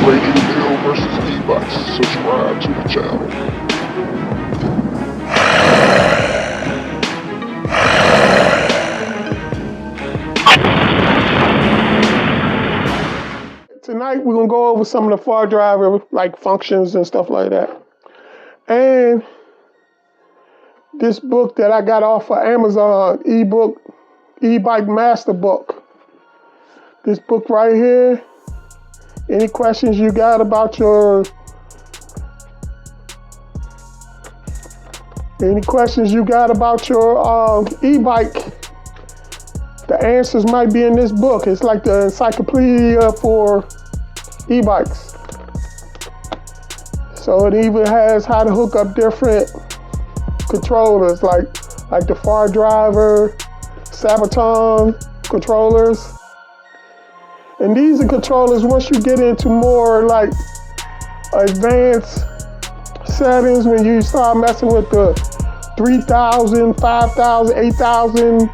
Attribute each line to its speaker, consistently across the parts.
Speaker 1: radio versus e-bikes. Subscribe to the channel.
Speaker 2: Tonight we're gonna go over some of the Fardriver like functions and stuff like that. And this book that I got off of Amazon, e-bike master book. This book right here. Any questions you got about your e-bike, the answers might be in this book. It's like the encyclopedia for e-bikes. So it even has how to hook up different controllers, like the Fardriver, Sabaton controllers. And these are controllers, once you get into more like advanced settings, when you start messing with the 3,000, 5,000, 8,000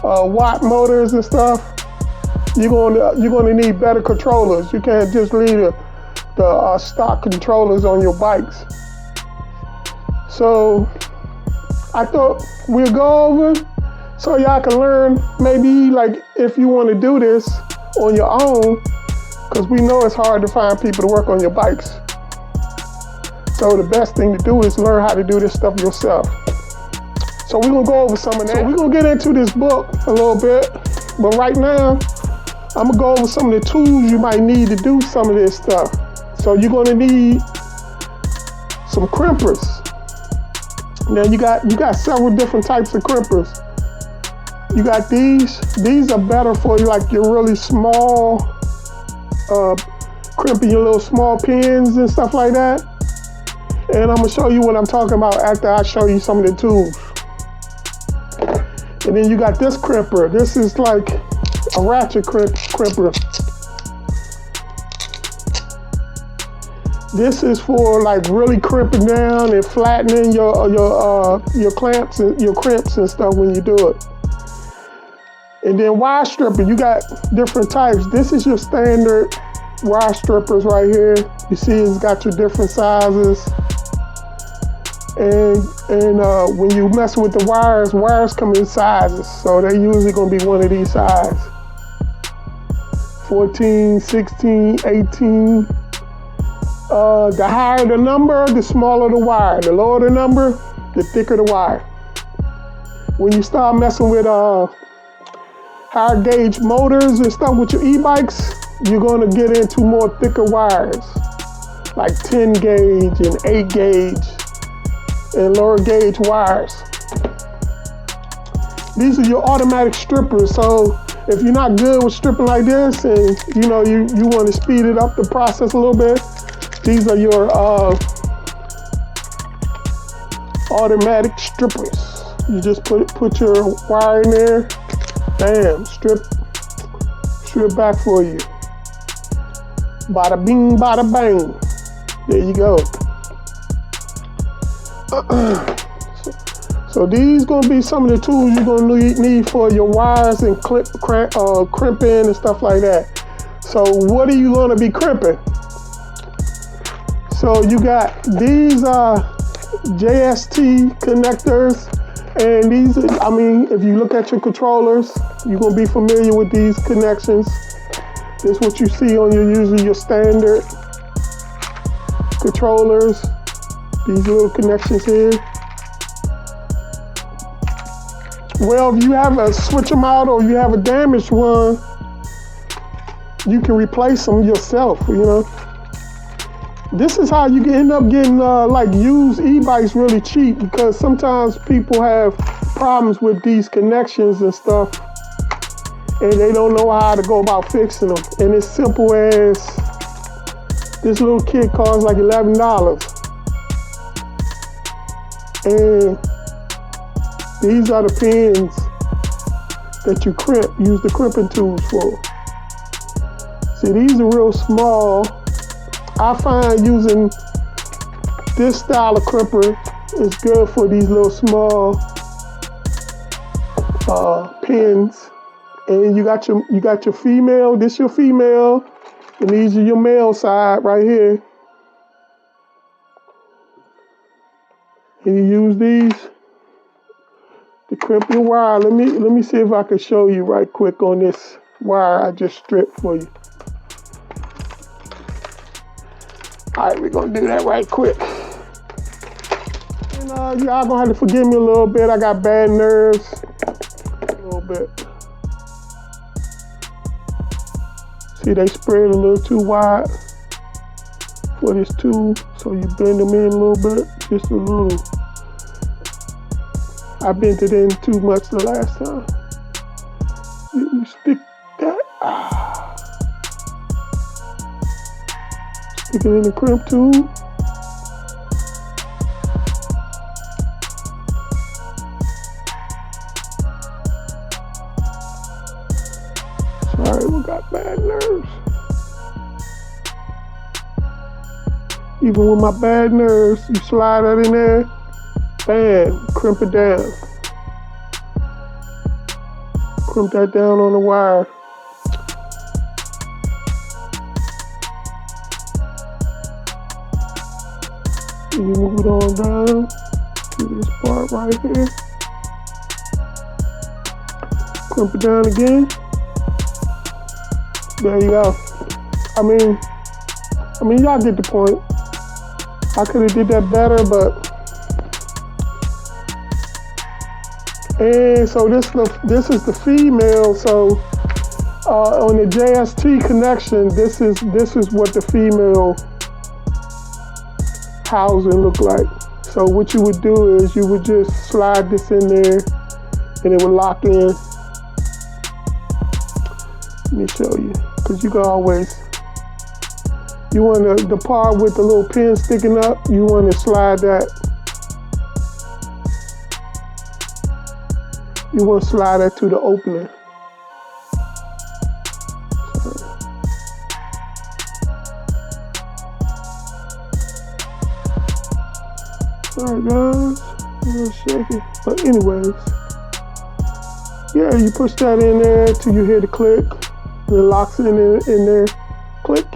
Speaker 2: watt motors and stuff, you're gonna need better controllers. You can't just leave the stock controllers on your bikes. So I thought we'll go over so y'all can learn, maybe like if you want to do this on your own, because we know it's hard to find people to work on your bikes. So the best thing to do is learn how to do this stuff yourself. So we're gonna go over some of that. So we're gonna get into this book a little bit, but right now, I'm gonna go over some of the tools you might need to do some of this stuff. So you're gonna need some crimpers. Now you got several different types of crimpers. You got these are better for like your really small, crimping your little small pins and stuff like that. And I'm gonna show you what I'm talking about after I show you some of the tools. And then you got this crimper. This is like a ratchet crimper. This is for like really crimping down and flattening your clamps and your crimps and stuff when you do it. And then wire stripper, you got different types. This is your standard wire strippers right here. You see it's got your different sizes. And when you mess with the wires come in sizes. So they're usually gonna be one of these sizes. 14, 16, 18. The higher the number, the smaller the wire. The lower the number, the thicker the wire. When you start messing with higher gauge motors and stuff with your e-bikes, you're gonna get into more thicker wires, like 10 gauge and 8 gauge and lower gauge wires. These are your automatic strippers. So if you're not good with stripping like this and you want to speed it up the process a little bit, these are your automatic strippers. You just put your wire in there, bam, strip back for you. Bada bing, bada bang. There you go. So these gonna be some of the tools you're gonna need for your wires and crimping and stuff like that. So what are you gonna be crimping? So you got these JST connectors, and these, if you look at your controllers, you're gonna be familiar with these connections. This is what you see on usually your standard controllers. These little connections here. Well, if you have a switch them out or you have a damaged one, you can replace them yourself, This is how you can end up getting like used e-bikes really cheap, because sometimes people have problems with these connections and stuff and they don't know how to go about fixing them. And it's simple as this little kit costs like $11. And these are the pins that you use the crimping tools for. See, these are real small. I find using this style of crimper is good for these little small pins. And you got your female, this your female, And these are your male side right here. And you use these to crimp your wire. Let me see if I can show you right quick on this wire I just stripped for you. All right, we're gonna do that right quick. And y'all gonna have to forgive me a little bit. I got bad nerves, a little bit. See, they spread a little too wide for this tool, so you bend them in a little bit, just a little. I bent it in too much the last time. You stick that. Stick it in the crimp tool. Sorry, we got bad nerves. Even with my bad nerves, you slide that in there, bam, crimp it down. Crimp that down on the wire. And you move it on down to this part right here. Crimp it down again. There you go. I mean, y'all get the point. I could have did that better, but. And so this is the female. So on the JST connection, this is what the female housing look like. So what you would do is you would just slide this in there, and it would lock in. Let me show you, because you can always. You want the part with the little pin sticking up. You want to slide that. You want to slide that to the opening. Sorry guys, I'm a little shaky. But anyways, yeah, you push that in there till you hear the click. It locks in there. Click.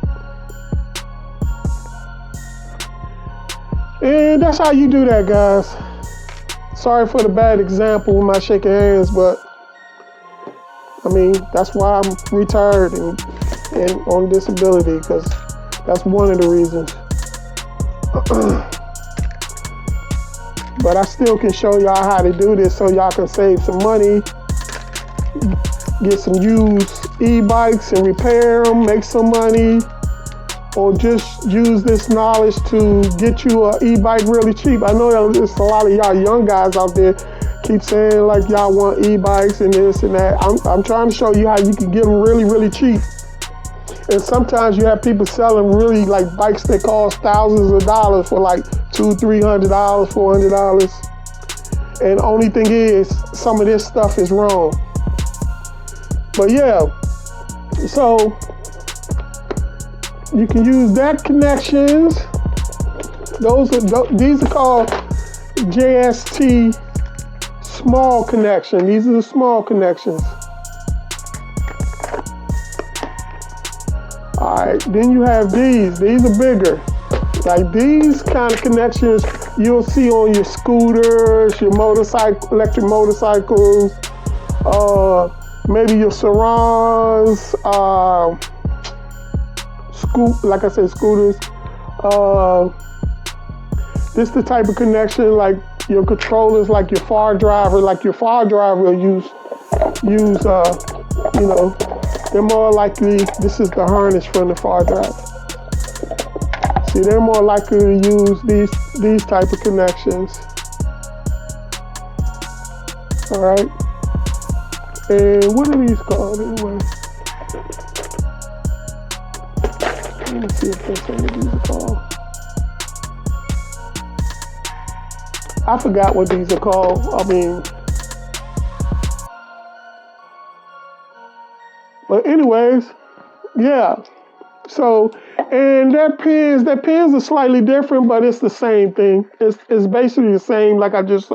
Speaker 2: And that's how you do that, guys. Sorry for the bad example with my shaking hands, but I mean, that's why I'm retired and on disability, because that's one of the reasons. But I still can show y'all how to do this so y'all can save some money, get some used e-bikes and repair them, make some money, or just use this knowledge to get you an e-bike really cheap. I know there's a lot of y'all young guys out there keep saying like y'all want e-bikes and this and that. I'm trying to show you how you can get them really, really cheap. And sometimes you have people selling really like bikes that cost thousands of dollars for like $200, $300, $400. And the only thing is, some of this stuff is wrong. But yeah, so you can use that connections. These are called JST small connection. These are the small connections. All right, then you have these. These are bigger. Like these kind of connections you'll see on your scooters, your electric motorcycles, maybe your Sarons, like I said, scooters. This is the type of connection like your controllers, like your Fardrivers, will use, they're more likely, this is the harness from the Fardriver. See, they're more likely to use these type of connections. All right. And what are these called anyway? Let me see if there's any of these are called. I forgot what these are called. But anyways, yeah. So, and their pins are slightly different, but it's the same thing. It's basically the same, like I just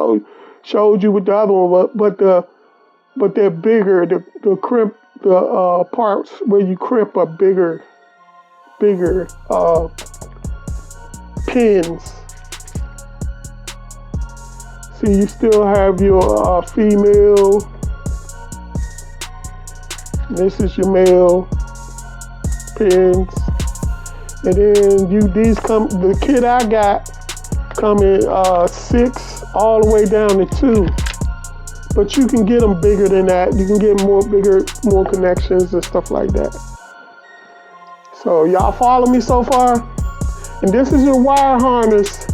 Speaker 2: showed you with the other one, but they're bigger. The parts where you crimp are bigger. bigger pins. See, you still have your female. This is your male pins. And then the kit I got come in 6 all the way down to 2. But you can get them bigger than that. You can get more connections and stuff like that. So y'all follow me so far? And this is your wire harness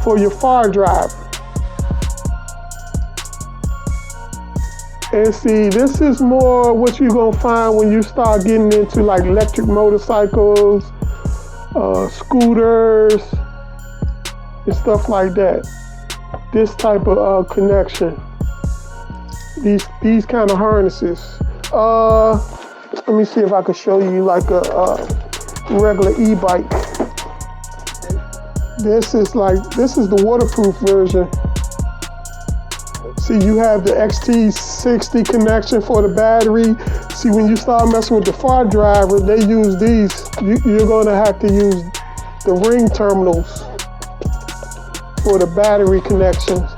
Speaker 2: for your Fardriver. And see, this is more what you're gonna find when you start getting into like electric motorcycles, scooters, and stuff like that. This type of connection. These kind of harnesses. Let me see if I can show you like a regular e-bike. This is the waterproof version. See, you have the XT60 connection for the battery. See, when you start messing with the Fardrivers, they use these. You're gonna have to use the ring terminals for the battery connections.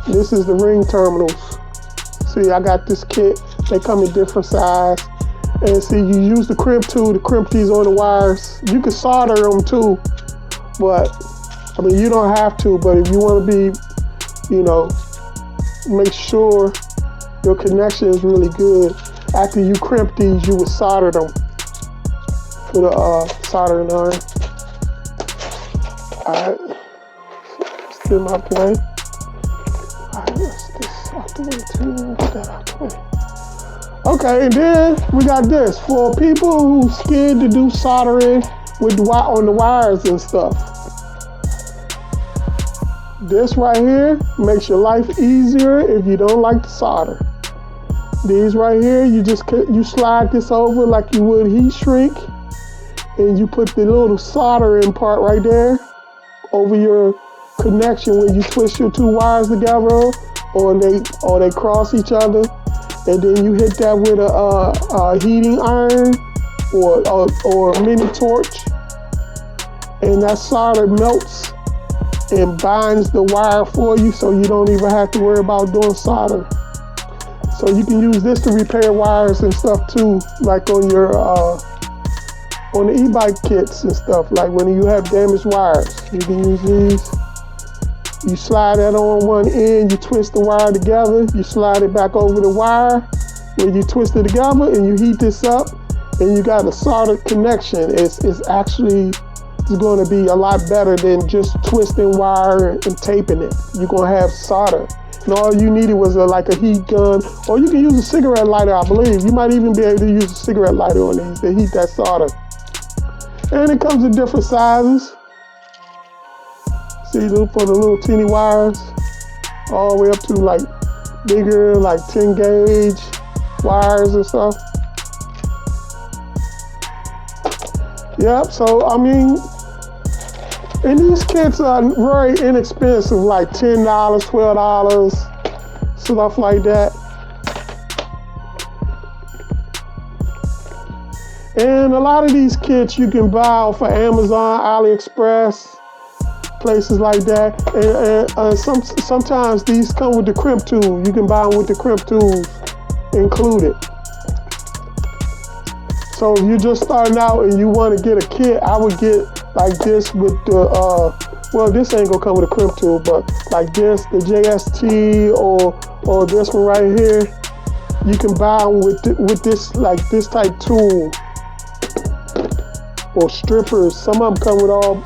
Speaker 2: This is the ring terminals. See, I got this kit. They come in different size. And see, you use the crimp tool to crimp these on the wires. You can solder them too, but I mean, you don't have to, but if you want to be, make sure your connection is really good. After you crimp these, you would solder them with a soldering iron. All right, let's get them out the way. All right, let's get this out the way too. Get that out the way. Okay, and then we got this for people who scared to do soldering on the wires and stuff. This right here makes your life easier if you don't like to solder. These right here, you slide this over like you would heat shrink, and you put the little soldering part right there over your connection when you twist your 2 wires together, or they cross each other. And then you hit that with a heating iron or a mini torch, and that solder melts and binds the wire for you, so you don't even have to worry about doing solder. So you can use this to repair wires and stuff too, like on your on the e-bike kits and stuff. Like when you have damaged wires, you can use these. You slide that on one end, you twist the wire together, you slide it back over the wire, when you twist it together and you heat this up, and you got a soldered connection. It's going to be a lot better than just twisting wire and taping it. You're going to have solder. And all you needed was like a heat gun, or you can use a cigarette lighter, I believe. You might even be able to use a cigarette lighter on these to heat that solder. And it comes in different sizes. See, for the little teeny wires, all the way up to like bigger, like 10 gauge wires and stuff. Yep, so I mean, and these kits are very inexpensive, like $10, $12, stuff like that. And a lot of these kits you can buy off of Amazon, AliExpress, places like that, and sometimes these come with the crimp tool. You can buy them with the crimp tools included. So if you're just starting out and you want to get a kit, I would get like this with the this ain't gonna come with a crimp tool, but like this, the JST or this one right here, you can buy them with this, like this type tool. Or strippers. Some of them come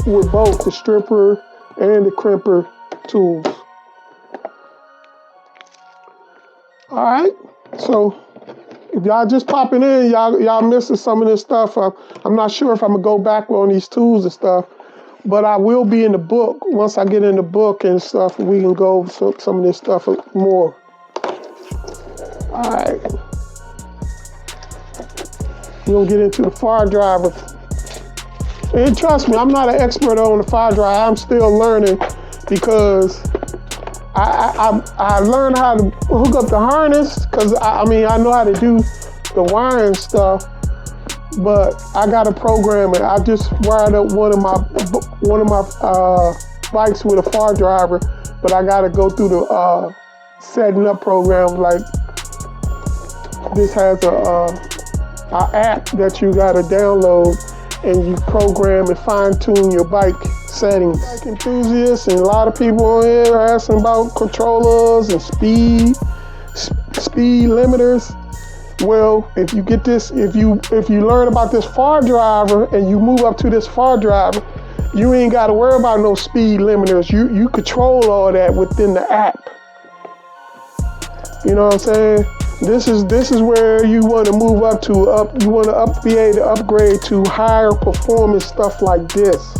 Speaker 2: with both the stripper and the crimper tools. All right, so if y'all just popping in, y'all missing some of this stuff. I'm not sure if I'm gonna go back on these tools and stuff, but I will be in the book. Once I get in the book and stuff, we can go over some of this stuff more. All right, we're gonna get into the Fardrivers. And trust me, I'm not an expert on the Fardriver. I'm still learning because I learned how to hook up the harness because I know how to do the wiring stuff, but I got to program it. I just wired up one of my bikes with a Fardriver, but I got to go through the setting up program. Like this has a app that you got to download, and you program and fine tune your bike settings. Bike enthusiasts and a lot of people on here are asking about controllers and speed limiters. Well, if you get this, if you learn about this Fardriver and you move up to this Fardriver, you ain't got to worry about no speed limiters. You control all that within the app. You know what I'm saying? This is where you want to move up to you want to be able to upgrade to higher performance stuff like this.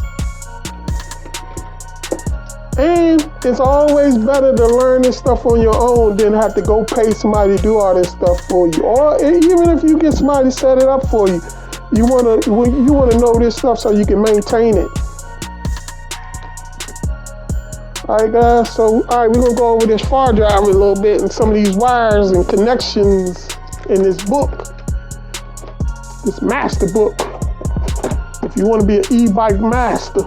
Speaker 2: And it's always better to learn this stuff on your own than have to go pay somebody to do all this stuff for you. Or even if you get somebody to set it up for you, you wanna know this stuff so you can maintain it. All right, guys. So, all right, we're gonna go over this Fardriver a little bit and some of these wires and connections in this book, this master book. If you want to be an e-bike master.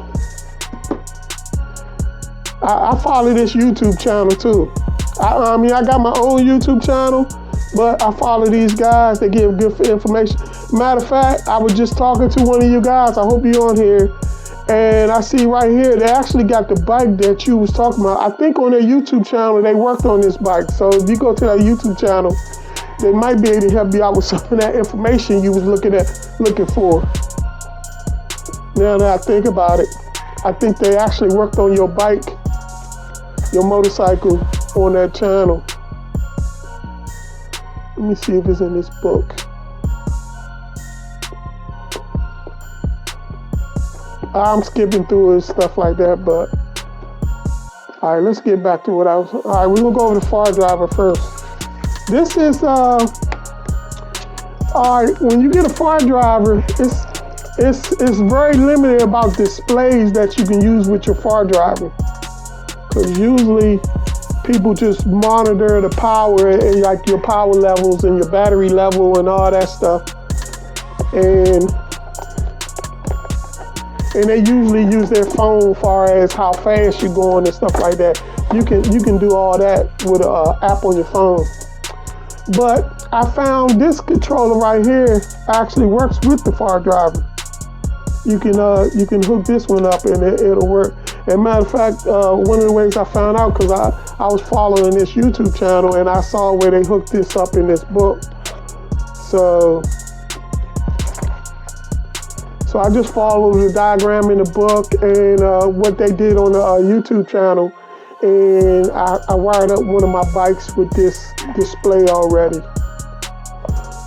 Speaker 2: I follow this YouTube channel too. I got my own YouTube channel, but I follow these guys. They give good information. Matter of fact, I was just talking to one of you guys. I hope you're on here. And I see right here, they actually got the bike that you was talking about. I think on their YouTube channel, they worked on this bike. So if you go to their YouTube channel, they might be able to help you out with some of that information you was looking for. Now that I think about it, I think they actually worked on your bike, your motorcycle on that channel. Let me see if it's in this book. I'm skipping through and stuff like that, but all right, let's get back to what I was. All right, we're gonna go over the Fardriver first. This is all right. When you get a Fardriver, it's very limited about displays that you can use with your Fardriver. Because usually people just monitor the power and like your power levels and your battery level and all that stuff. And they usually use their phone as far as how fast you're going and stuff like that. You can do all that with an app on your phone. But I found this controller right here actually works with the Fardriver. You can hook this one up and it'll work. And matter of fact, one of the ways I found out, because I was following this YouTube channel and I saw where they hooked this up in this book. So I just followed the diagram in the book and what they did on the YouTube channel, and I wired up one of my bikes with this display already.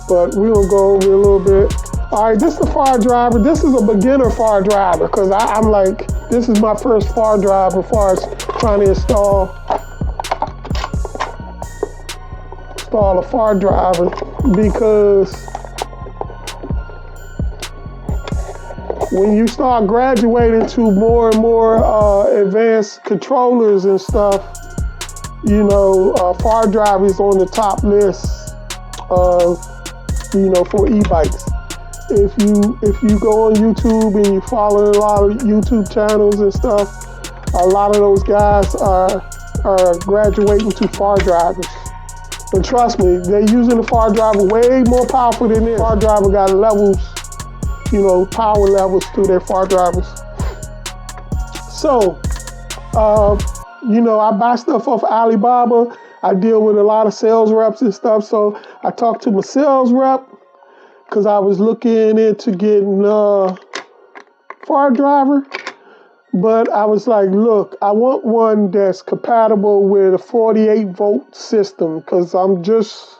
Speaker 2: But we're gonna go over it a little bit. All right, this is the Fardriver. This is a beginner Fardriver because I'm like, this is my first Fardriver as far as trying to install a Fardriver, because when you start graduating to more and more advanced controllers and stuff, Fardriver is on the top list for e-bikes. If you go on YouTube and you follow a lot of YouTube channels and stuff, a lot of those guys are graduating to Fardrivers. And trust me, they're using the Fardriver way more powerful than this. Fardriver got levels, power levels to their Fardrivers. So, I buy stuff off Alibaba. I deal with a lot of sales reps and stuff. So I talked to my sales rep because I was looking into getting a Fardriver. But I was like, look, I want one that's compatible with a 48-volt system because I'm just,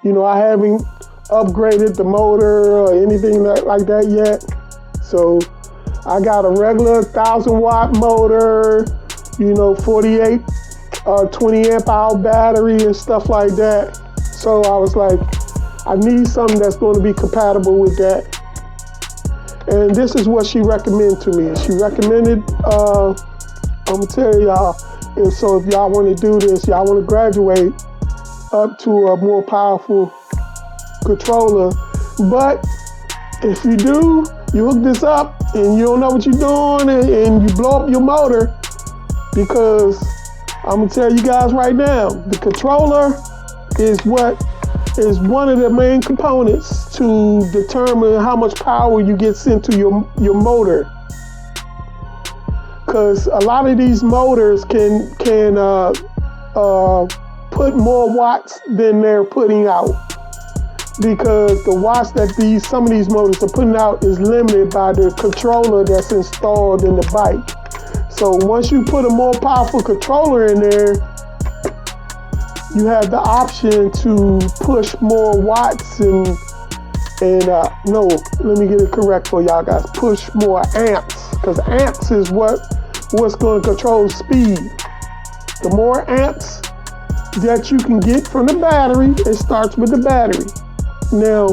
Speaker 2: I haven't upgraded the motor or anything like that yet. So I got a regular 1,000-watt motor, 48, 20 amp hour battery and stuff like that. So I was like, I need something that's going to be compatible with that. And this is what she recommended to me. She recommended, I'm gonna tell y'all, And so if y'all want to do this, y'all want to graduate up to a more powerful controller. But if you do, you hook this up and you don't know what you're doing and you blow up your motor, because I'm going to tell you guys right now, the controller is one of the main components to determine how much power you get sent to your motor. Because a lot of these motors can put more watts than they're putting out, because the watts that some of these motors are putting out is limited by the controller that's installed in the bike. So once you put a more powerful controller in there, you have the option to push more watts and no, let me get it correct for y'all guys. Push more amps, because amps is what's going to control speed. The more amps that you can get from the battery, it starts with the battery. Now,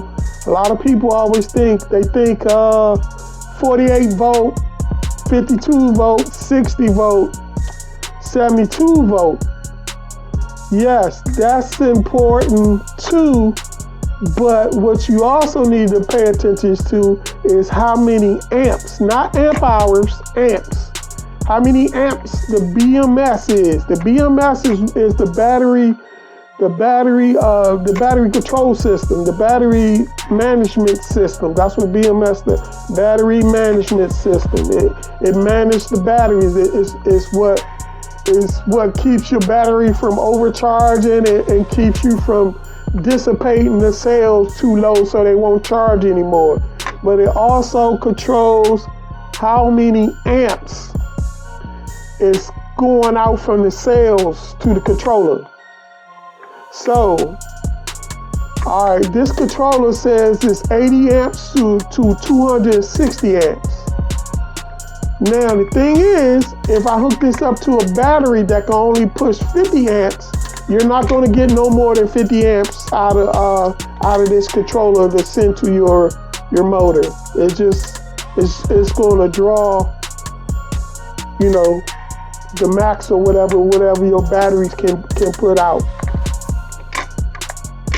Speaker 2: a lot of people always think 48 volt, 52 volt, 60 volt, 72 volt. Yes, that's important too, but what you also need to pay attention to is how many amps, not amp hours, amps. How many amps the BMS is. The BMS is the battery control system, the battery management system. That's what BMS, the battery management system. It manages the batteries. It's what keeps your battery from overcharging and keeps you from dissipating the cells too low so they won't charge anymore. But it also controls how many amps is going out from the cells to the controller. So, all right, this controller says it's 80 amps to 260 amps. Now, the thing is, if I hook this up to a battery that can only push 50 amps, you're not going to get no more than 50 amps out of this controller to send to your motor. It's going to draw, the max or whatever your batteries can put out.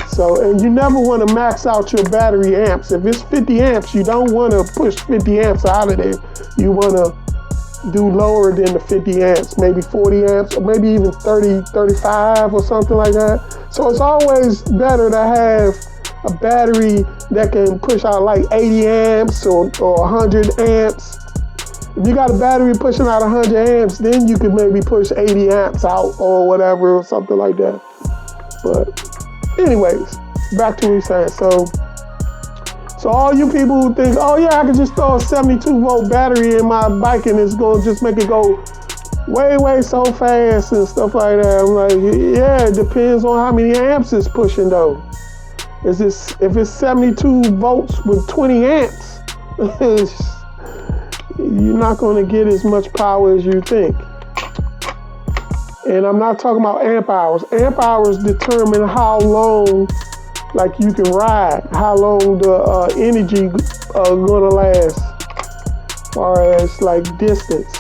Speaker 2: So, and you never want to max out your battery amps. If it's 50 amps, you don't want to push 50 amps out of there. You want to do lower than the 50 amps, maybe 40 amps, or maybe even 30, 35 or something like that. So it's always better to have a battery that can push out like 80 amps or 100 amps. If you got a battery pushing out 100 amps, then you could maybe push 80 amps out or whatever, or something like that. But anyways, back to what we saying. So all you people who think, oh yeah, I can just throw a 72 volt battery in my bike and it's going to just make it go way, way so fast and stuff like that. I'm like, yeah, it depends on how many amps it's pushing though. If it's 72 volts with 20 amps, you're not going to get as much power as you think. And I'm not talking about amp hours. Amp hours determine how long, like, you can ride, how long the energy gonna last, as far as like distance.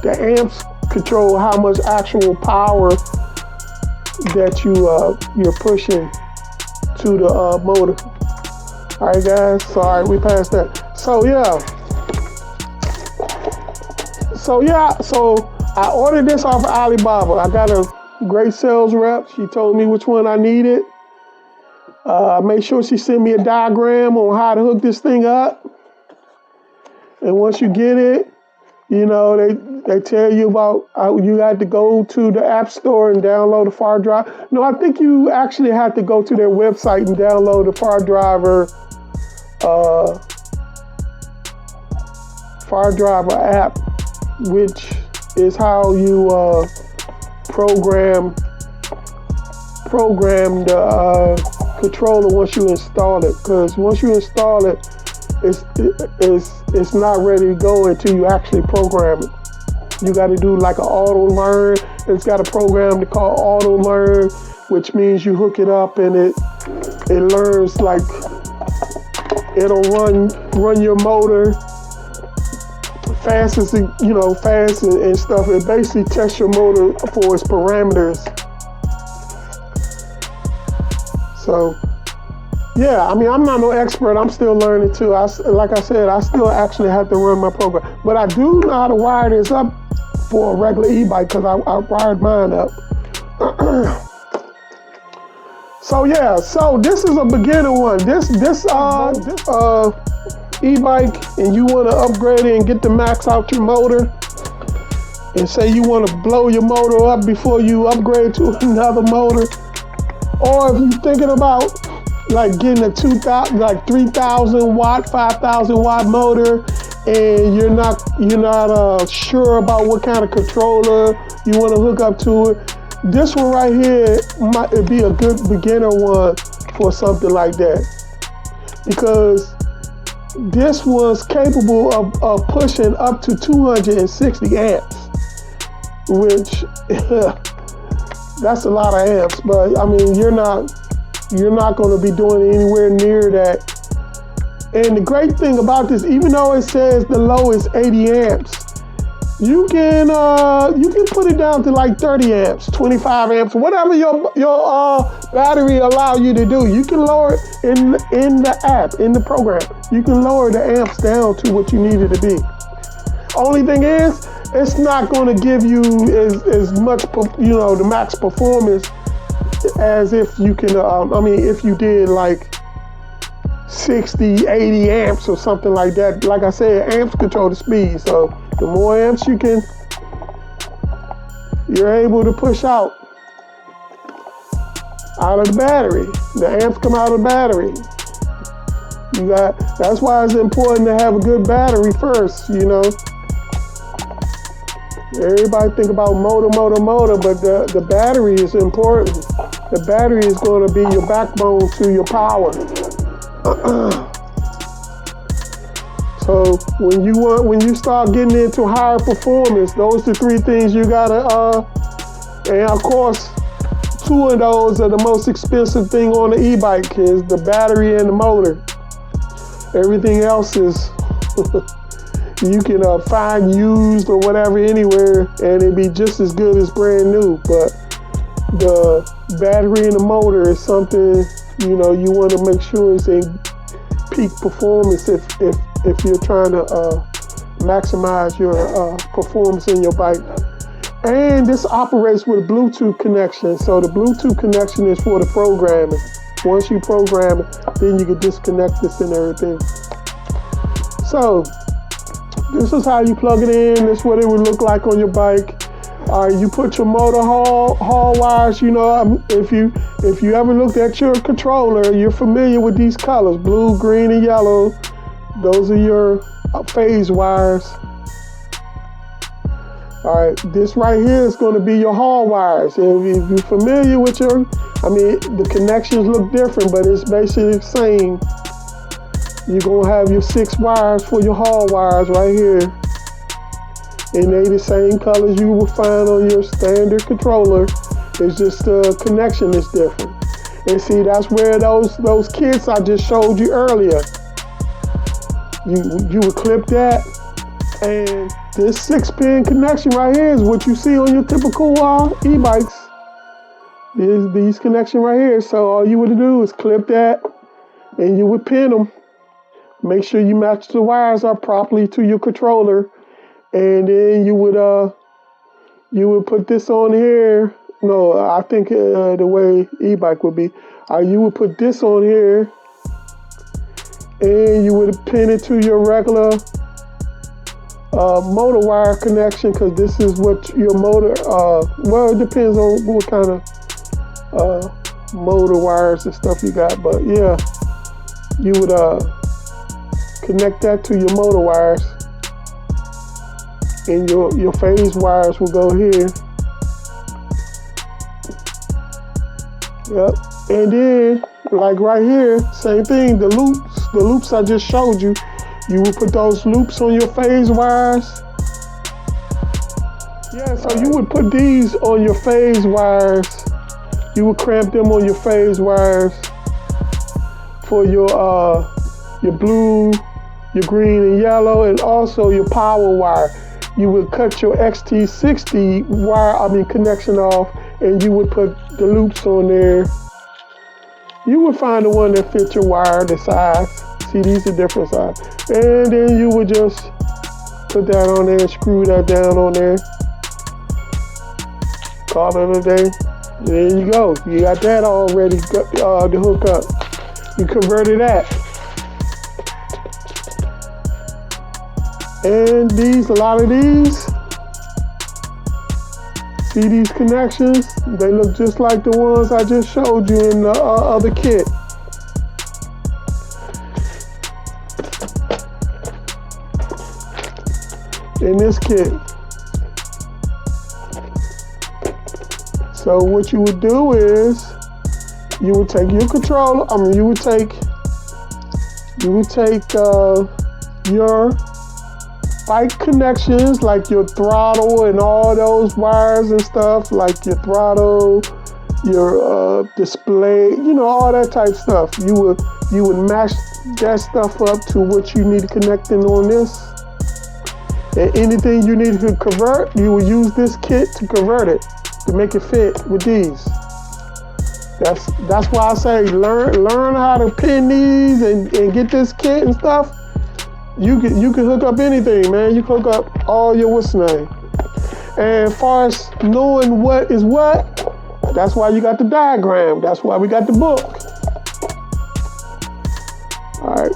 Speaker 2: The amps control how much actual power that you're pushing to the motor. All right, guys. Sorry, we passed that. So I ordered this off of Alibaba. I got a great sales rep. She told me which one I needed. Made sure she sent me a diagram on how to hook this thing up. And once you get it, they tell you about you had to go to the App Store and download the Fardriver. No, I think you actually have to go to their website and download the Fardriver app, which is how you program the controller once you install it. Because once you install it, it's not ready to go until you actually program it. You got to do like an auto learn. It's got a program called auto learn, which means you hook it up and it learns, like, it'll run your motor fast as fast and stuff. It basically tests your motor for its parameters. So, yeah, I mean, I'm not no expert. I'm still learning too. Like I said, I still actually have to run my program. But I do know how to wire this up for a regular e-bike because I wired mine up. So yeah, so this is a beginner one. This e-bike, and you want to upgrade it and get the max out your motor, and say you want to blow your motor up before you upgrade to another motor, or if you're thinking about like getting a 3,000 watt, 5,000 watt motor, and you're not sure about what kind of controller you want to hook up to it, this one right here might be a good beginner one for something like that, because this one's capable of pushing up to 260 amps, which that's a lot of amps. But I mean, you're not going to be doing it anywhere near that. And the great thing about this, even though it says the low is 80 amps, you can put it down to like 30 amps, 25 amps, whatever your battery allow you to do. You can lower it in the app, in the program. You can lower the amps down to what you need it to be. Only thing is, it's not going to give you as much, the max performance as if you can. If you did like 60, 80 amps or something like that. Like I said, amps control the speed. So the more amps you're able to push out of the battery. The amps come out of the battery. That's why it's important to have a good battery first, Everybody think about motor, but the battery is important. The battery is going to be your backbone to your power. So when you start getting into higher performance, those are the three things you gotta, and of course, two of those are the most expensive thing on the e-bike is the battery and the motor. Everything else is you can find used or whatever anywhere, and it'd be just as good as brand new. But the battery and the motor is something you want to make sure it's in peak performance if you're trying to maximize your performance in your bike. And this operates with a Bluetooth connection. So the Bluetooth connection is for the programming. Once you program it, then you can disconnect this and everything. So this is how you plug it in. This is what it would look like on your bike. You put your motor hall wires. If you ever looked at your controller, you're familiar with these colors: blue, green, and yellow. Those are your phase wires. All right, this right here is going to be your hall wires. If you're familiar with the connections look different, but it's basically the same. You're going to have your 6 wires for your hall wires right here. And they the same colors you will find on your standard controller. It's just the connection is different. And see, that's where those kits I just showed you earlier. You would clip that, and this 6-pin connection right here is what you see on your typical e-bikes. These connection right here. So all you would do is clip that, and you would pin them. Make sure you match the wires up properly to your controller, and then you would put this on here. No, I think the way e-bike would be, you would put this on here, and you would pin it to your regular motor wire connection, because this is what your motor, it depends on what kind of motor wires and stuff you got, but yeah, you would connect that to your motor wires, and your phase wires will go here. Yep. And then, like right here, same thing, the loops I just showed you, you will put those loops on your phase wires. Yeah, so you would put these on your phase wires. You would cramp them on your phase wires for your blue, your green and yellow, and also your power wire. You would cut your XT60 connection off, and you would put the loops on there. You would find the one that fits your wire, the size. See, these are different sizes. And then you would just put that on there and screw that down on there. Call it a day. There you go. You got that all ready to hook up. You converted that. And a lot of these, see these connections? They look just like the ones I just showed you in the other kit. In this kit. So what you would do is, you would take your controller, you would take your bike connections, like your throttle and all those wires and stuff, like your throttle, your display, all that type of stuff. You would match that stuff up to what you need connecting on this. And anything you need to convert, you will use this kit to convert it, to make it fit with these. That's why I say learn how to pin these and get this kit and stuff. You can hook up anything, man. You can hook up all your what's name. And as far as knowing what is what, that's why you got the diagram. That's why we got the book. All right,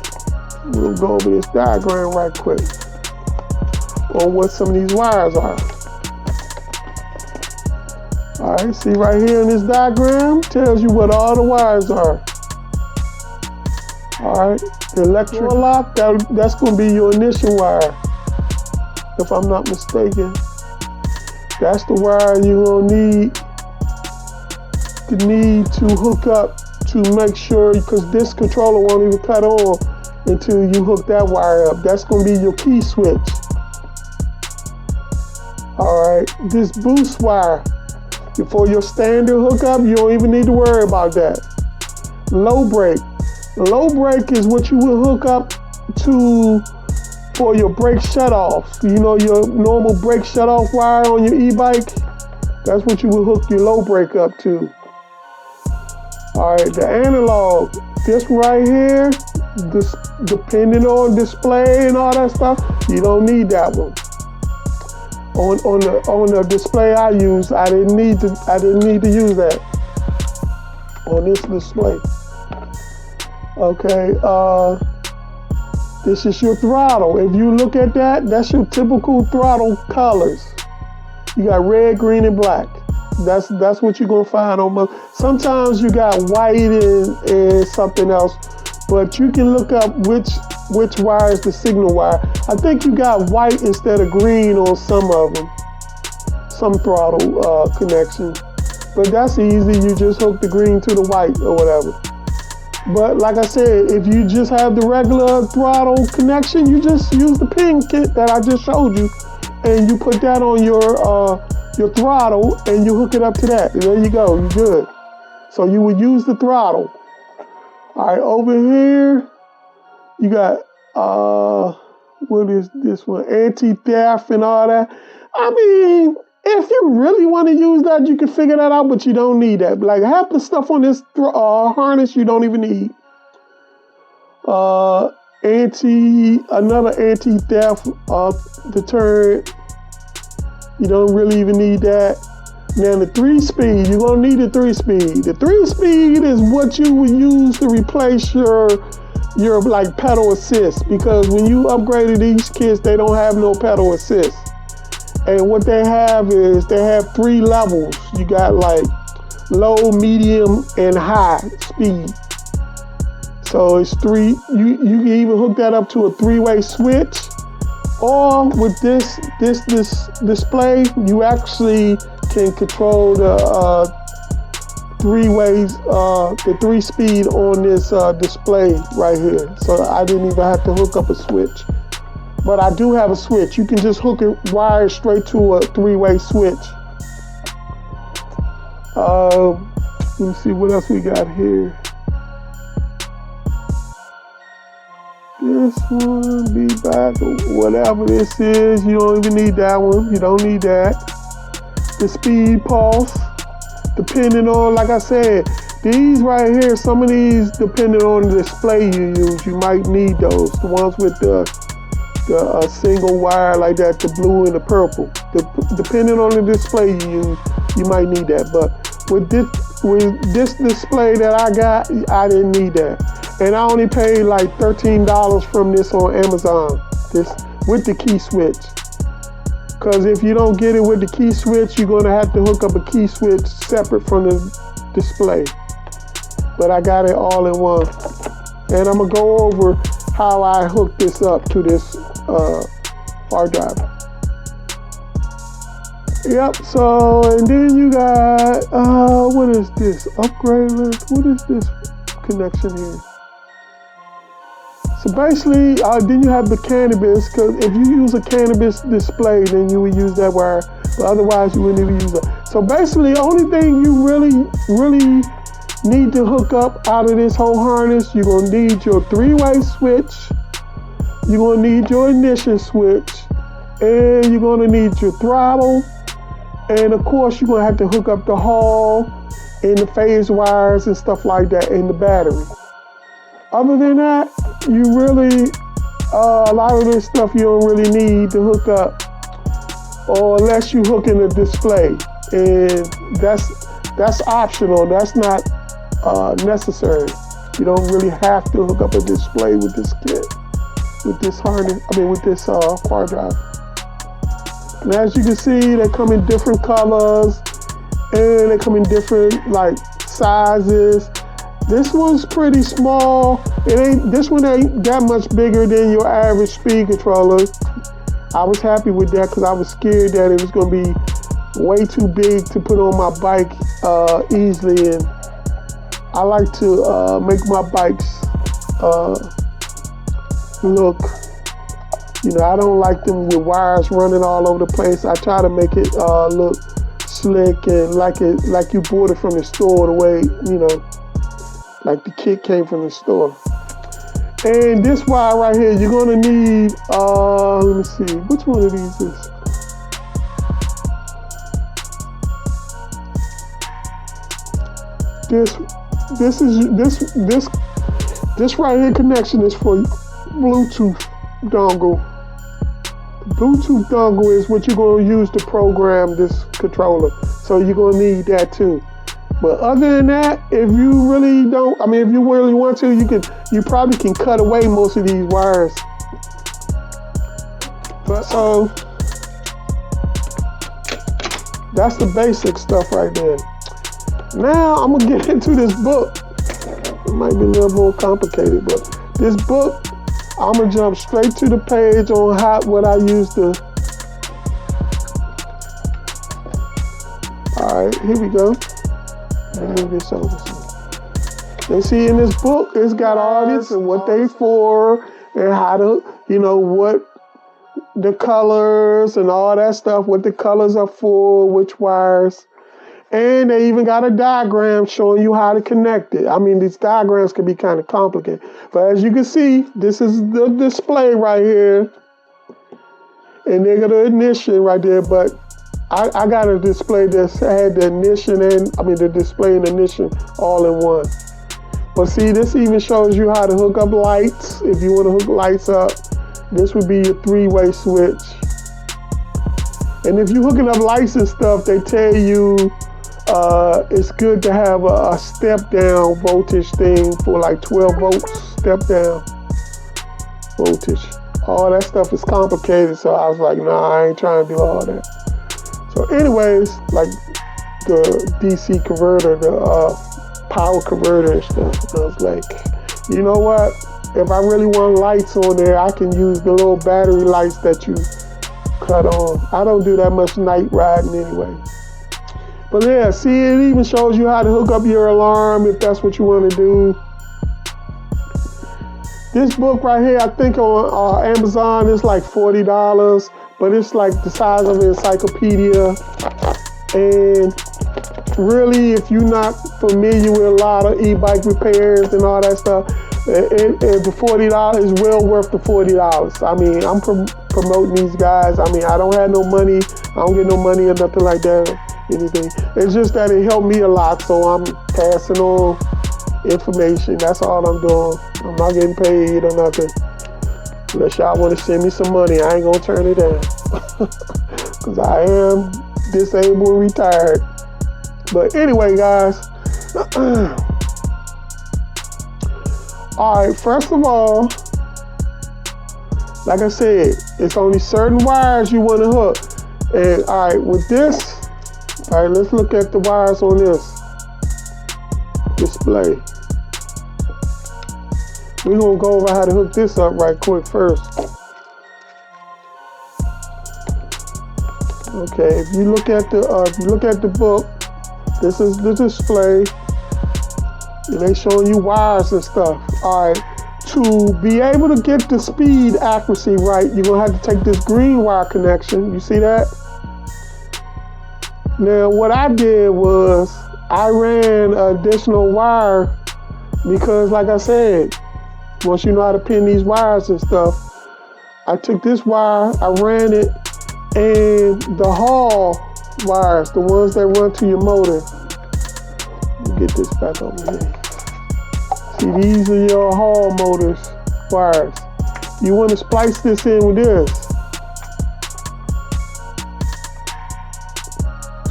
Speaker 2: we'll go over this diagram right quick on what some of these wires are. All right, see right here in this diagram, tells you what all the wires are. All right, the electric lock, that's going to be your ignition wire, if I'm not mistaken. That's the wire you're going to need to hook up to make sure, because this controller won't even cut on until you hook that wire up. That's going to be your key switch. All right, this boost wire, for your standard hookup, you don't even need to worry about that. Low brake. Low brake is what you will hook up to for your brake shutoff. Your normal brake shutoff wire on your e-bike? That's what you will hook your low brake up to. All right, the analog. This right here, depending on display and all that stuff, you don't need that one. On the display I used, I didn't need to use that on this display. Okay, this is your throttle. If you look at that, that's your typical throttle colors. You got red, green, and black. That's what you're gonna find on most. Sometimes you got white and something else, but you can look up which wire is the signal wire. I think you got white instead of green on some of them, some throttle connections. But that's easy. You just hook the green to the white or whatever. But like I said, if you just have the regular throttle connection, you just use the pin kit that I just showed you, and you put that on your throttle, and you hook it up to that. And there you go. You're good. So you would use the throttle. All right, over here, you got, what is this one? Anti-theft and all that. I mean, if you really want to use that, you can figure that out, but you don't need that. Like half the stuff on this harness, you don't even need. Another anti-theft deterrent. You don't really even need that. Now the 3-speed, you're gonna need the 3-speed. The 3-speed is what you would use to replace your like pedal assist, because when you upgraded these kits, they don't have no pedal assist. And what they have is they have 3 levels. You got like low, medium, and high speed. So it's 3. You can even hook that up to a 3-way switch. Or with this display, you actually can control the 3-ways, the 3-speed on this display right here. So I didn't even have to hook up a switch. But I do have a switch. You can just hook it wire straight to a 3-way switch. Let me see what else we got here. this one, be back, or whatever this is. You don't even need that one. You don't need that. The speed pulse, depending on, like I said, these right here, some of these, depending on the display you use, you might need those. The ones with the single wire like that, the blue and the purple. Depending on the display you use, you might need that. But with this display that I got, I didn't need that. And I only paid like $13 from this on Amazon, this with the key switch. Because if you don't get it with the key switch, you're going to have to hook up a key switch separate from the display. But I got it all in one. And I'm going to go over how I hook this up to this hard drive. Yep, so, and then you got, what is this? Upgrade list? What is this connection here? So basically, then you have the cannabis, because if you use a cannabis display, then you would use that wire, but otherwise you wouldn't even use that. So basically, the only thing you really need to hook up out of this whole harness, you're gonna need your 3-way switch, you're gonna need your ignition switch, and you're gonna need your throttle, and of course you're gonna have to hook up the Hall and the phase wires and stuff like that, and the battery. Other than that, you really, a lot of this stuff you don't really need to hook up, or unless you hook in the display, and that's optional. That's not necessary. You don't really have to hook up a display with this kit, with this harness. With this hard drive. And as you can see, they come in different colors, and they come in different like sizes. This one's pretty small. This one ain't that much bigger than your average speed controller. I was happy with that because I was scared that it was going to be way too big to put on my bike easily. And I like to make my bikes look, I don't like them with wires running all over the place. I try to make it look slick and like you bought it from the store, the way, like the kit came from the store. And this wire right here, you're gonna need, let me see, which one of these is? This right here connection is for Bluetooth dongle. The Bluetooth dongle is what you're gonna use to program this controller. So you're gonna need that too. But other than that, if you really don't, if you really want to, you probably can cut away most of these wires. So that's the basic stuff right there. Now I'm gonna get into this book. It might be a little more complicated, but this book, I'm gonna jump straight to the page on what I used to. All right, here we go. Move this over. And see, in this book, it's got all this and what they for, and how to, what the colors and all that stuff, what the colors are for, which wires. And they even got a diagram showing you how to connect it. These diagrams can be kind of complicated. But as you can see, this is the display right here. And they got the ignition right there, but I got a display that had the ignition and, the display and ignition all in one. But see, this even shows you how to hook up lights. If you want to hook lights up, this would be your 3-way switch. And if you're hooking up lights and stuff, they tell you it's good to have a step down voltage thing for like 12 volts step down voltage. All that stuff is complicated, so I was like, nah, I ain't trying to do all that. So anyways, like the DC converter, the power converter and stuff, I was like, you know what? If I really want lights on there, I can use the little battery lights that you cut on. I don't do that much night riding anyway. But yeah, see, it even shows you how to hook up your alarm if that's what you want to do. This book right here, I think on Amazon is like $40, but it's like the size of an encyclopedia. And really, if you're not familiar with a lot of e-bike repairs and all that stuff, The $40 is well worth the $40. I mean, I'm promoting these guys. I mean, I don't have no money. I don't get no money or nothing like that or anything. It's just that it helped me a lot, so I'm passing on information. That's all I'm doing. I'm not getting paid or nothing. Unless y'all want to send me some money, I ain't gonna turn it down. Because I am disabled and retired. But anyway, guys. All right, first of all, like I said, it's only certain wires you want to hook. And all right, with this, all right, let's look at the wires on this display. We're gonna go over how to hook this up right quick first. Okay, if you look at the book, this is the display, and they showing you wires and stuff. All right, to be able to get the speed accuracy right, you're gonna have to take this green wire connection. You see that? Now, what I did was I ran an additional wire because, like I said, once you know how to pin these wires and stuff, I took this wire, I ran it, and the Hall wires, the ones that run to your motor. Let me get this back over here. See, these are your Hall motors wires. You want to splice this in with this.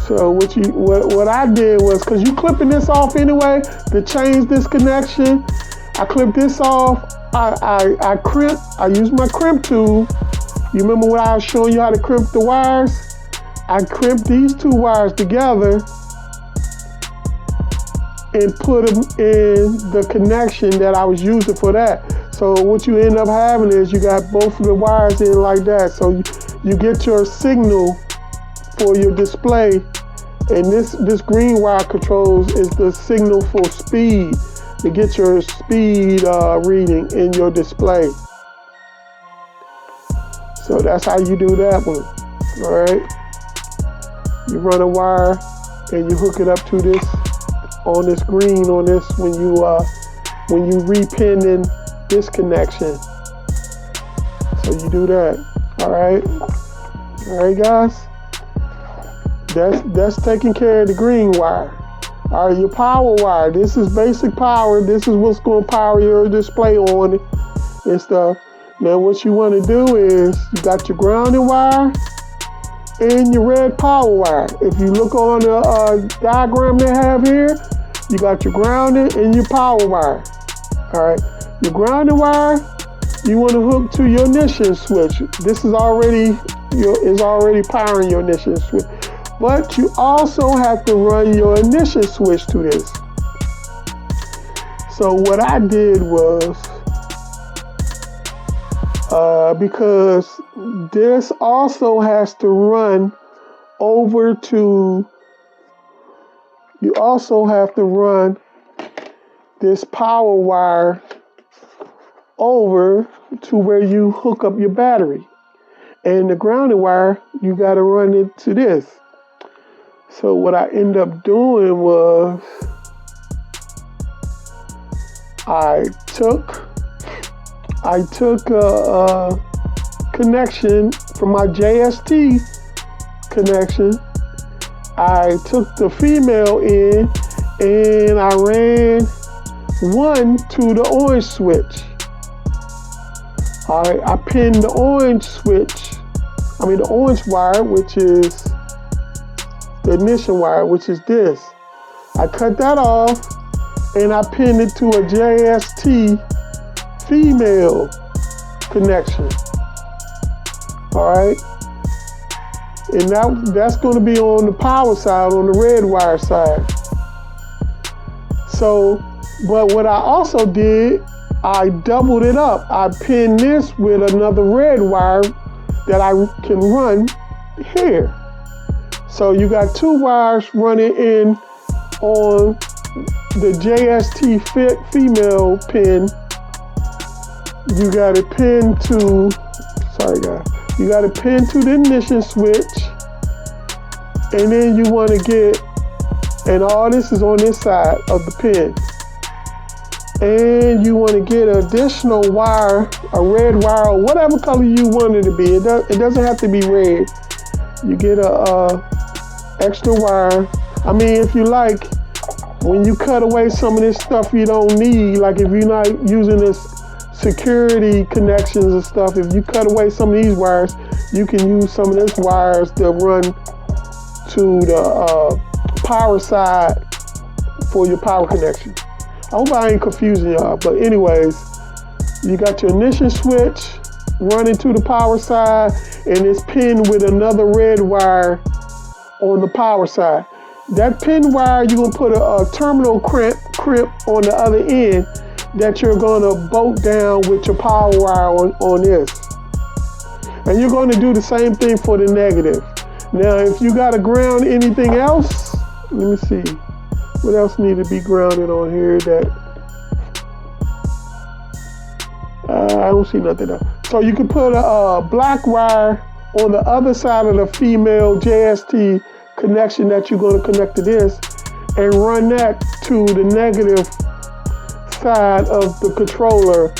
Speaker 2: So what I did was, because you clipping this off anyway, to change this connection, I clipped this off. I crimped. I used my crimp tool. You remember when I was showing you how to crimp the wires? I crimped these two wires together and put them in the connection that I was using for that. So what you end up having is you got both of the wires in like that. So you get your signal for your display, and this green wire controls is the signal for speed, to get your speed reading in your display. So that's how you do that one. All right. You run a wire and you hook it up to this on this green on this when you repin in this connection. So you do that. All right. All right, guys. That's taking care of the green wire. All right, your power wire. This is basic power. This is what's going to power your display on it and stuff. Now, what you want to do is you got your grounding wire and your red power wire. If you look on the diagram they have here, you got your grounding and your power wire. All right, your grounding wire, you want to hook to your ignition switch. This is already powering your ignition switch. But you also have to run your ignition switch to this. So what I did was, because this also has to run over to, you also have to run this power wire over to where you hook up your battery. And the grounded wire, you got to run it to this. So what I ended up doing was I took a connection from my JST connection. I took the female in and I ran one to the orange switch. All right, I pinned the orange wire, which is the ignition wire, which is this. I cut that off and I pinned it to a JST female connection. All right, and that's going to be on the power side, on the red wire side. So, but what I also did, I doubled it up. I pinned this with another red wire that I can run here. So you got two wires running in on the JST female pin. You got to pin to, you got to pin to the ignition switch. And then you want to get, and all this is on this side of the pin. and you want to get an additional wire, a red wire, or whatever color you want it to be. It doesn't have to be red. You get a extra wire. I mean, if you like, when you cut away some of this stuff you don't need, like if you're not using this security connections and stuff, if you cut away some of these wires, you can use some of this wires that run to the power side for your power connection. I hope I ain't confusing y'all, but anyways, you got your ignition switch running to the power side, and it's pinned with another red wire on the power side. That pin wire, you're gonna put a terminal crimp on the other end that you're gonna bolt down with your power wire on this. And you're gonna do the same thing for the negative. Now, if you gotta ground anything else, let me see. What else need to be grounded on here that, I don't see nothing else. So you can put a black wire on the other side of the female JST connection that you're going to connect to this, and run that to the negative side of the controller,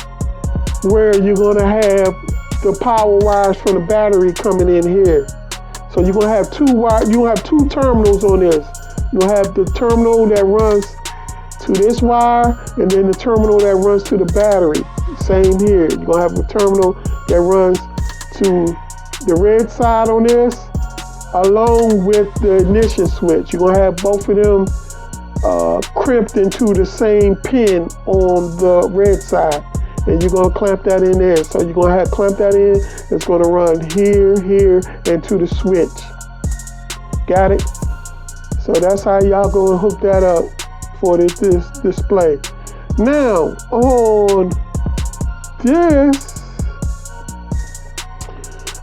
Speaker 2: where you're going to have the power wires from the battery coming in here. So you're going to have two terminals on this. You'll have the terminal that runs to this wire, and then the terminal that runs to the battery. Same here. You're going to have a terminal that runs to the red side on this, along with the ignition switch. You're going to have both of them crimped into the same pin on the red side. And you're going to clamp that in there. So you're going to clamp that in. It's going to run here, and to the switch. Got it? So that's how y'all going to hook that up for this display. Now, on this,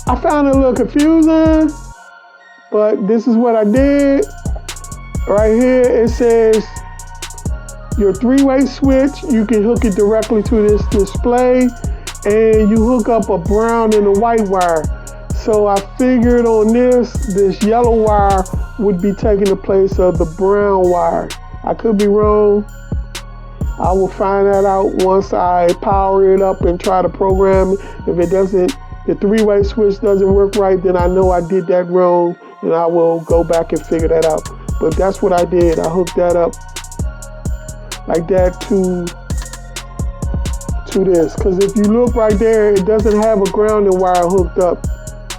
Speaker 2: I found it a little confusing, but this is what I did. Right here, it says your three-way switch. You can hook it directly to this display, and you hook up a brown and a white wire. So I figured on this yellow wire would be taking the place of the brown wire. I could be wrong. I will find that out once I power it up and try to program it. If it doesn't, the three-way switch doesn't work right, then I know I did that wrong, and I will go back and figure that out. But that's what I did. I hooked that up like that to this. Because if you look right there, it doesn't have a grounding wire hooked up.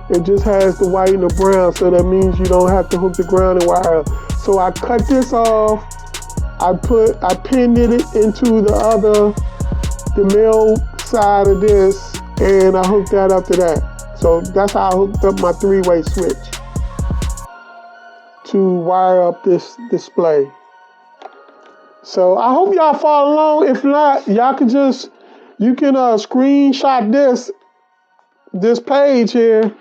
Speaker 2: It just has the white and the brown, so that means you don't have to hook the grounding wire up. So I cut this off. I pinned it into the male side of this, and I hooked that up to that. So that's how I hooked up my three-way switch to wire up this display. So I hope y'all follow along. If not, y'all can you can screenshot this page here,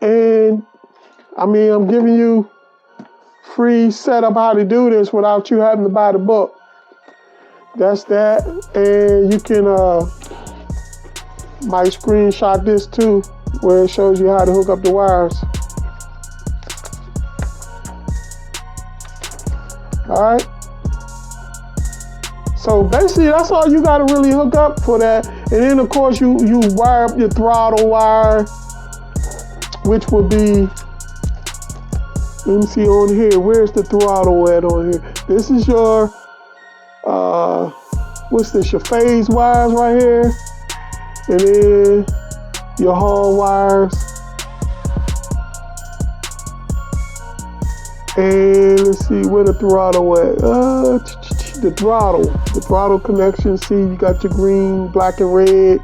Speaker 2: and I mean, I'm giving you free setup how to do this without you having to buy the book. That's that. And you can might screenshot this too, where it shows you how to hook up the wires. All right. So basically, that's all you got to really hook up for that. And then of course you wire up your throttle wire, which would be, let me see on here. Where's the throttle at on here? This is your, what's this? Your phase wires right here. And then your hall wires. And let's see where the throttle at. The throttle connection. See, you got your green, black, and red.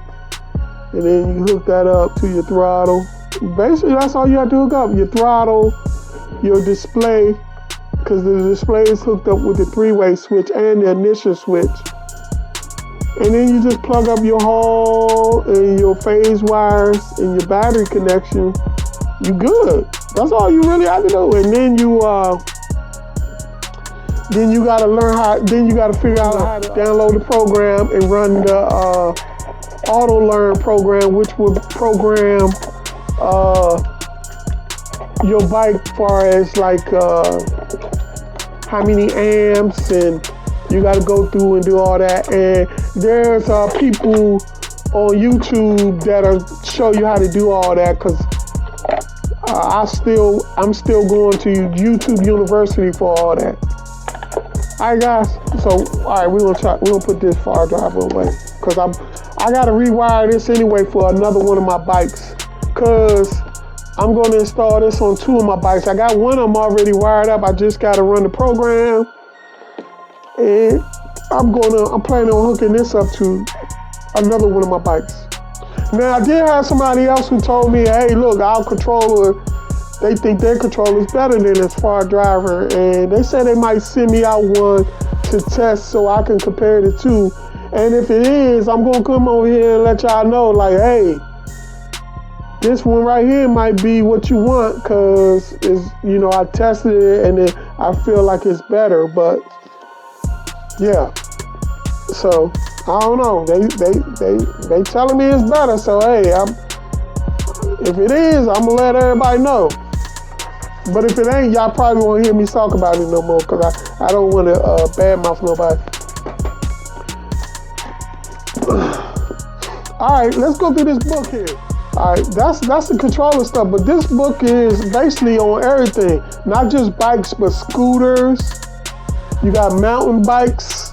Speaker 2: And then you hook that up to your throttle. Basically, that's all you have to hook up. Your throttle, your display, because the display is hooked up with the three-way switch and the ignition switch. And then you just plug up your hall and your phase wires and your battery connection. You good. That's all you really have to do. And then you gotta learn you gotta figure out how to download the program and run the auto learn program, which will program your bike far as like how many amps and You got to go through and do all that. And there's people on YouTube that'll show you how to do all that, because I'm still going to YouTube University for all that. All right, guys. So, all right, we're gonna put this far driver away, because I gotta rewire this anyway for another one of my bikes, because I'm gonna install this on 2 of my bikes. I got one of them already wired up. I just gotta run the program, and I'm planning on hooking this up to another one of my bikes. Now, I did have somebody else who told me, hey, look, our controller, they think their controller is better than this Fardriver, and they said they might send me out one to test so I can compare the two. And if it is, I'm gonna come over here and let y'all know, like, hey, this one right here might be what you want, because it's, I tested it and I feel like it's better. But yeah, so I don't know. They telling me it's better. So hey, if it is, I'm gonna let everybody know. But if it ain't, y'all probably won't hear me talk about it no more, because I don't want to badmouth nobody. All right, let's go through this book here. All right, that's the controller stuff, but this book is basically on everything, not just bikes, but scooters. You got mountain bikes.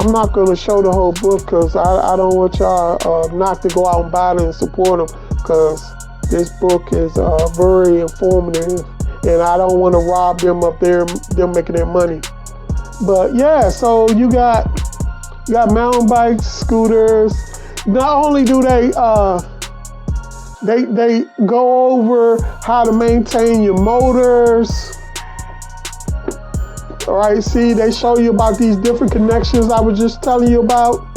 Speaker 2: I'm not going to show the whole book, because I don't want y'all not to go out and buy it and support them, because this book is very informative, and I don't want to rob them of them making their money. But yeah, so you got mountain bikes, scooters. Not only do they go over how to maintain your motors. All right, see, they show you about these different connections I was just telling you about.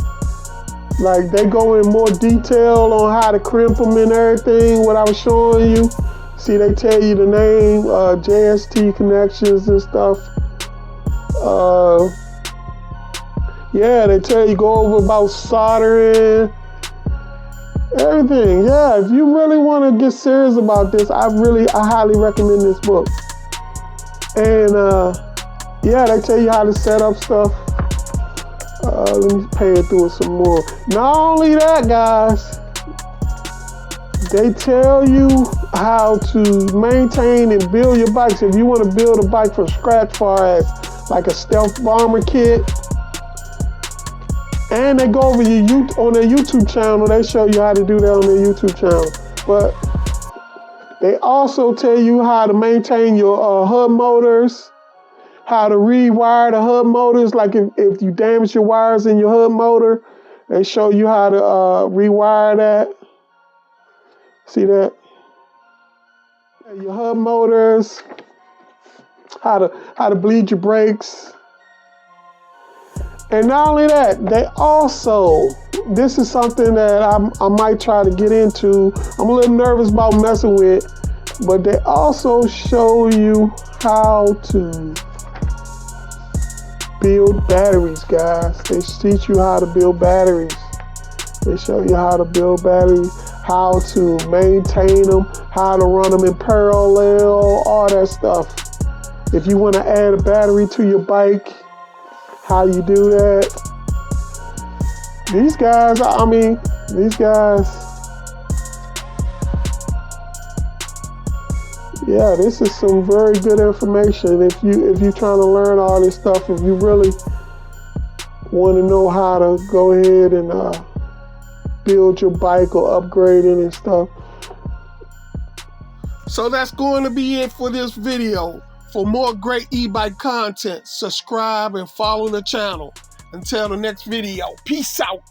Speaker 2: Like, they go in more detail on how to crimp them and everything, what I was showing you. See, they tell you the name, JST connections and stuff. Yeah, they tell you go over about soldering, everything. Yeah, if you really want to get serious about this, I highly recommend this book. And yeah, they tell you how to set up stuff. Let me pay it through it some more. Not only that, guys, they tell you how to maintain and build your bikes. If you want to build a bike from scratch, far as like a stealth bomber kit. And they go over on their YouTube channel. They show you how to do that on their YouTube channel. But they also tell you how to maintain your hub motors, how to rewire the hub motors. Like if you damage your wires in your hub motor, they show you how to rewire that. See that? Your hub motors, how to bleed your brakes. And not only that, they also, this is something that I might try to get into. I'm a little nervous about messing with, but they also show you how to build batteries, guys. They teach you how to build batteries. They show you how to build batteries, how to maintain them, how to run them in parallel, all that stuff. If you want to add a battery to your bike, how you do that. These guys, yeah, this is some very good information. If you're trying to learn all this stuff, if you really want to know how to go ahead and build your bike or upgrade it and stuff. So that's going to be it for this video. For more great e-bike content, subscribe and follow the channel. Until the next video, peace out.